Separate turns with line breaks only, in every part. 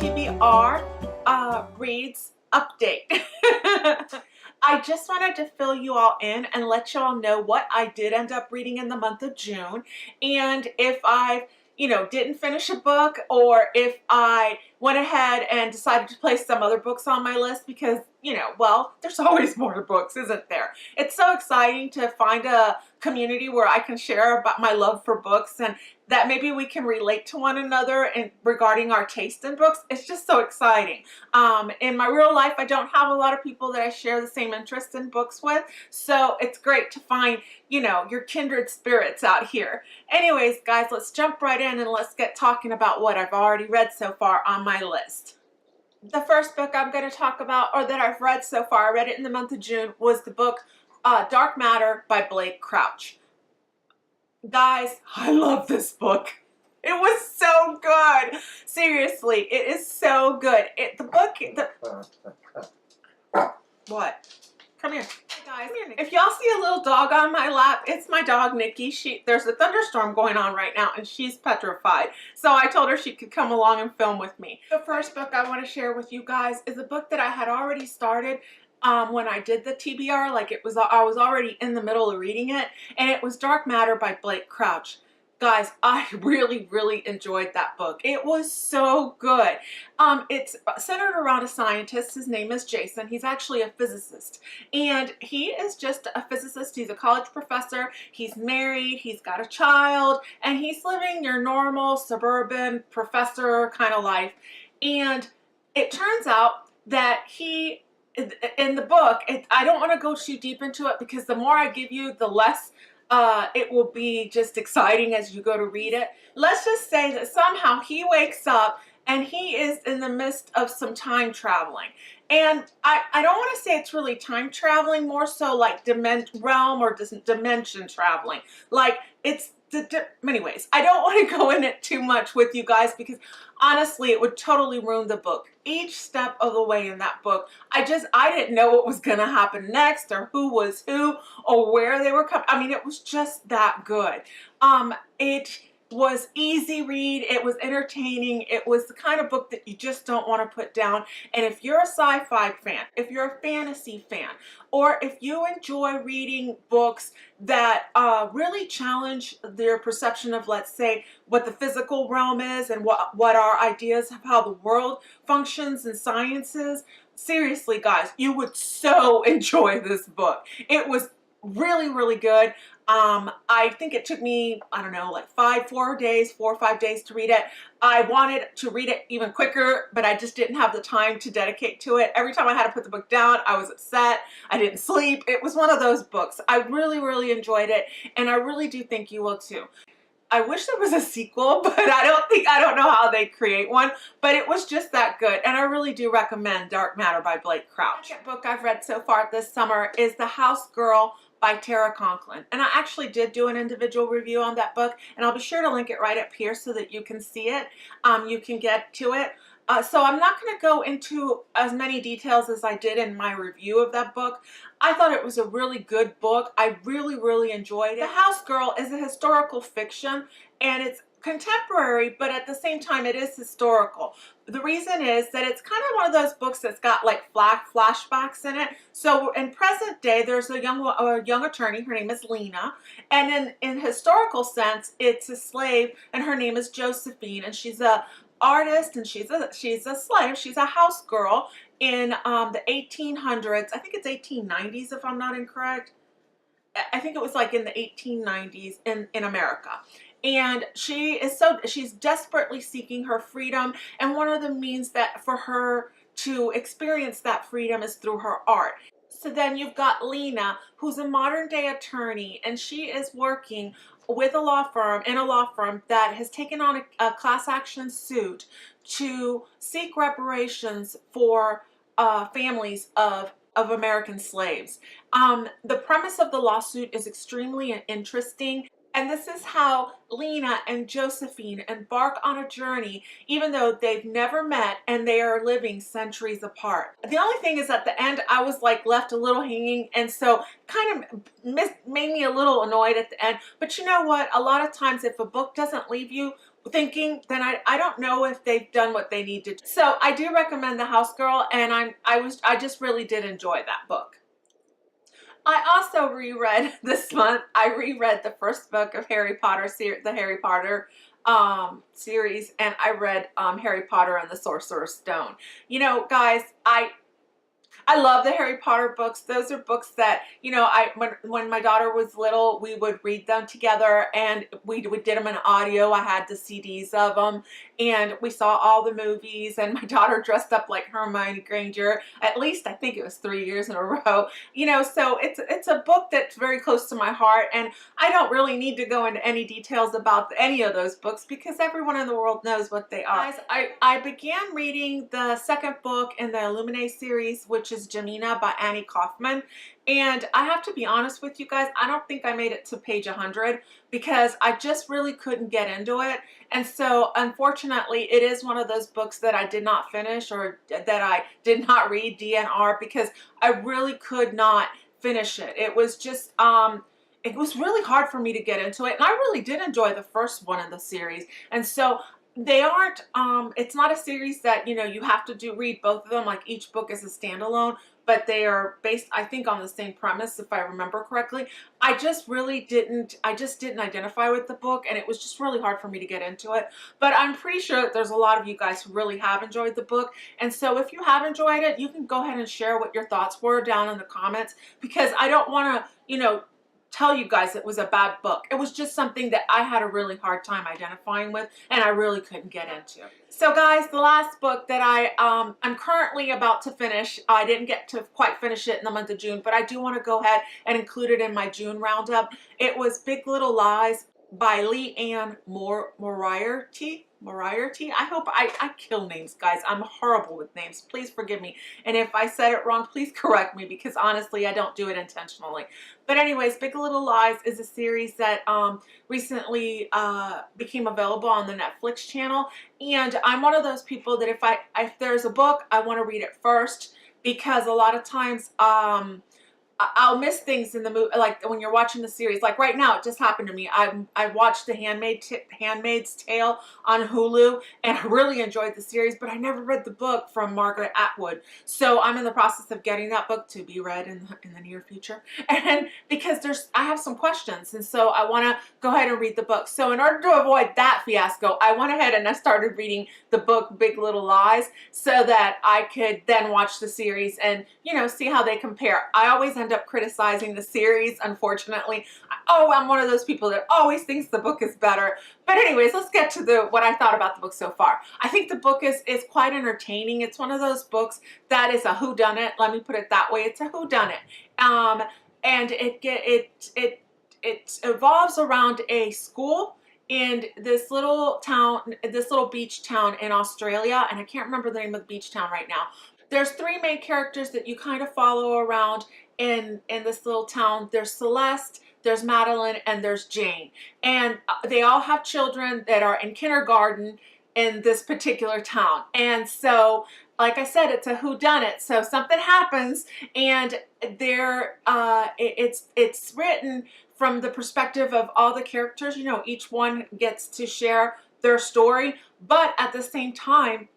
TBR Reads Update. I just wanted to fill you all in and let you all know what I did end up reading in the month of June, and if I didn't finish a book, or if I went ahead and decided to place some other books on my list because, well, there's always more books, isn't there? It's so exciting to find a community where I can share about my love for books and that maybe we can relate to one another and regarding our taste in books. It's just so exciting. In my real life, I don't have a lot of people that I share the same interest in books with, so it's great to find, your kindred spirits out here. Anyways, guys, let's jump right in and let's get talking about what I've already read so far on my list. The first book I'm going to talk about, or that I've read so far, I read it in the month of June, was the book Dark Matter by Blake Crouch. Guys, I love this book. It was so good. Seriously, it is so good. What? Come here. Hey guys, come here, if y'all see a little dog on my lap, it's my dog Nikki. There's a thunderstorm going on right now and she's petrified. So I told her she could come along and film with me. The first book I want to share with you guys is a book that I had already started when I did the TBR. I was already in the middle of reading it, and it was Dark Matter by Blake Crouch. Guys, I really, really enjoyed that book. It was so good. It's centered around a scientist. His name is Jason. He's actually a physicist, and he is just a physicist. He's a college professor. He's married. He's got a child, and he's living your normal suburban professor kind of life. And it turns out that in the book, I don't want to go too deep into it because the more I give you, the less it will be just exciting as you go to read it. Let's just say that somehow he wakes up and he is in the midst of some time traveling. And I don't want to say it's really time traveling, more so like realm or dimension traveling. Like it's anyways, I don't want to go in it too much with you guys because honestly it would totally ruin the book. Each step of the way in that book, I didn't know what was gonna happen next, or who was who, or where they were coming. I mean, it was just that good. It was easy read. It was entertaining. It was the kind of book that you just don't want to put down. And if you're a sci-fi fan, if you're a fantasy fan, or if you enjoy reading books that really challenge their perception of, let's say, what the physical realm is and what our ideas of how the world functions and science is, seriously, guys, you would so enjoy this book. It was really, really good. I think it took me, I don't know, like 4 or 5 days to read it. I wanted to read it even quicker, but I just didn't have the time to dedicate to it. Every time I had to put the book down, I was upset. I didn't sleep. It was one of those books. I really, really enjoyed it, and I really do think you will too. I wish there was a sequel, but I don't know how they create one, but it was just that good, and I really do recommend Dark Matter by Blake Crouch. The second book I've read so far this summer is The House Girl by Conklin, and I actually did do an individual review on that book, and I'll be sure to link it right up here so that you can see it. You can get to it. So I'm not going to go into as many details as I did in my review of that book. I thought it was a really good book. I really, really enjoyed it. The House Girl is a historical fiction, and it's contemporary, but at the same time it is historical. The reason is that it's kind of one of those books that's got like flashbacks in it. So in present day, there's a young attorney. Her name is Liane, and in historical sense, it's a slave, and her name is Josephine, and she's a artist, and she's a slave. She's a house girl in the 1800s. I think it's 1890s if I'm not incorrect. I think it was like in the 1890s in America. And she's desperately seeking her freedom, and one of the means that for her to experience that freedom is through her art. So then you've got Liane, who's a modern day attorney, and she is working with a law firm that has taken on a class action suit to seek reparations for families of American slaves. The premise of the lawsuit is extremely interesting. And this is how Liane and Josephine embark on a journey, even though they've never met and they are living centuries apart. The only thing is at the end, I was like left a little hanging, and so kind of made me a little annoyed at the end. But you know what? A lot of times if a book doesn't leave you thinking, then I don't know if they've done what they need to. So I do recommend The House Girl, and I just really did enjoy that book. I also reread this month. I reread the first book of Harry Potter the Harry Potter series, and I read Harry Potter and the Sorcerer's Stone. You know, guys, I love the Harry Potter books. Those are books that, you know, when my daughter was little, we would read them together, and we did them in audio. I had the CDs of them, and we saw all the movies, and my daughter dressed up like Hermione Granger. At least I think it was 3 years in a row. You know, so it's a book that's very close to my heart, and I don't really need to go into any details about any of those books because everyone in the world knows what they are. Guys, I began reading the second book in the Illuminate series, which is GeminA by Amie Kaufmann, and I have to be honest with you guys, I don't think I made it to page 100 because I just really couldn't get into it. And so unfortunately it is one of those books that I did not finish, or that I did not read, DNR, because I really could not finish it. It was just it was really hard for me to get into it, and I really did enjoy the first one in the series. And so they aren't it's not a series that, you know, you have to read both of them, like each book is a standalone, but they are based, I think, on the same premise, if I remember correctly. I just didn't identify with the book, and it was just really hard for me to get into it. But I'm pretty sure that there's a lot of you guys who really have enjoyed the book, and so if you have enjoyed it, you can go ahead and share what your thoughts were down in the comments, because I don't want to, you know, tell you guys it was a bad book. It was just something that I had a really hard time identifying with, and I really couldn't get into. So guys, the last book that I'm currently about to finish, I didn't get to quite finish it in the month of June, but I do want to go ahead and include it in my June roundup. It was Big Little Lies by Liane Moriarty. I hope I kill names, guys. I'm horrible with names. Please forgive me. And if I said it wrong, please correct me, because honestly, I don't do it intentionally. But anyways, Big Little Lies is a series that recently became available on the Netflix channel. And I'm one of those people that if there's a book, I want to read it first, because a lot of times I'll miss things in the movie, like when you're watching the series. Like right now, it just happened to me. I watched The Handmaid's Tale on Hulu, and I really enjoyed the series, but I never read the book from Margaret Atwood. So I'm in the process of getting that book to be read in the near future, and because I have some questions, and so I want to go ahead and read the book. So in order to avoid that fiasco, I went ahead and I started reading the book Big Little Lies, so that I could then watch the series and, you know, see how they compare. I always end up criticizing the series, unfortunately. I'm one of those people that always thinks the book is better. But anyways, let's get to what I thought about the book so far. I think the book is quite entertaining. It's one of those books that is a whodunit. Let me put it that way. It's a whodunit. And it evolves around a school in this little town, this little beach town in Australia, and I can't remember the name of the beach town right now. There's three main characters that you kind of follow around in this little town. There's Celeste, there's Madeline, and there's Jane. And they all have children that are in kindergarten in this particular town. And so, like I said, it's a whodunit. So something happens, and it's written from the perspective of all the characters. You know, each one gets to share their story, but at the same time,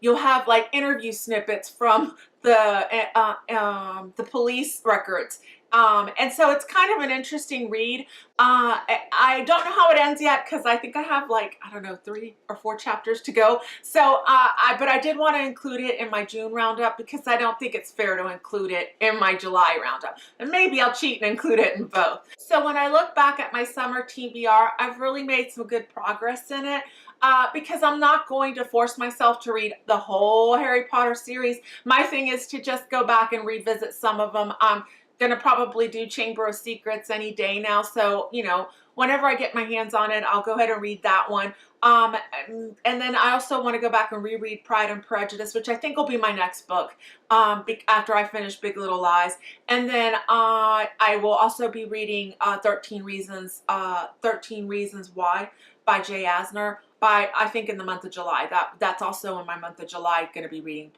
you'll have like interview snippets from the police records. And so it's kind of an interesting read. I don't know how it ends yet, because I think I have like, I don't know, 3 or 4 chapters to go. So, but I did want to include it in my June roundup, because I don't think it's fair to include it in my July roundup. And maybe I'll cheat and include it in both. So when I look back at my summer TBR, I've really made some good progress in it. Because I'm not going to force myself to read the whole Harry Potter series. My thing is to just go back and revisit some of them. I'm gonna probably do Chamber of Secrets any day now, so, you know, whenever I get my hands on it, I'll go ahead and read that one. And then I also want to go back and reread Pride and Prejudice, which I think will be my next book after I finish Big Little Lies. And then I will also be reading 13 Reasons Why by Jay Asner, I think in the month of July. That's also in my month of July, going to be reading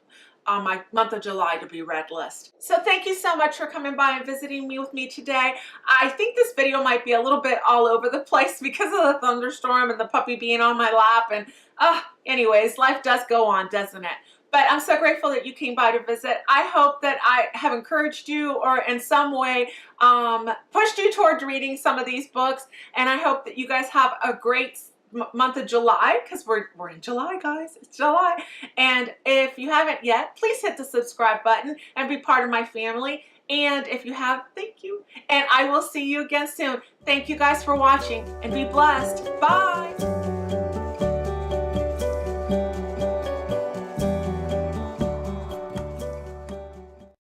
my month of July to be read list. So thank you so much for coming by and visiting me with me today. I think this video might be a little bit all over the place because of the thunderstorm and the puppy being on my lap, and anyways, life does go on, doesn't it? But I'm so grateful that you came by to visit. I hope that I have encouraged you or in some way pushed you towards reading some of these books, and I hope that you guys have a great month of July, because we're in July, guys. It's July. And if you haven't yet, please hit the subscribe button and be part of my family. And if you have, thank you. And I will see you again soon. Thank you guys for watching, and be blessed. Bye.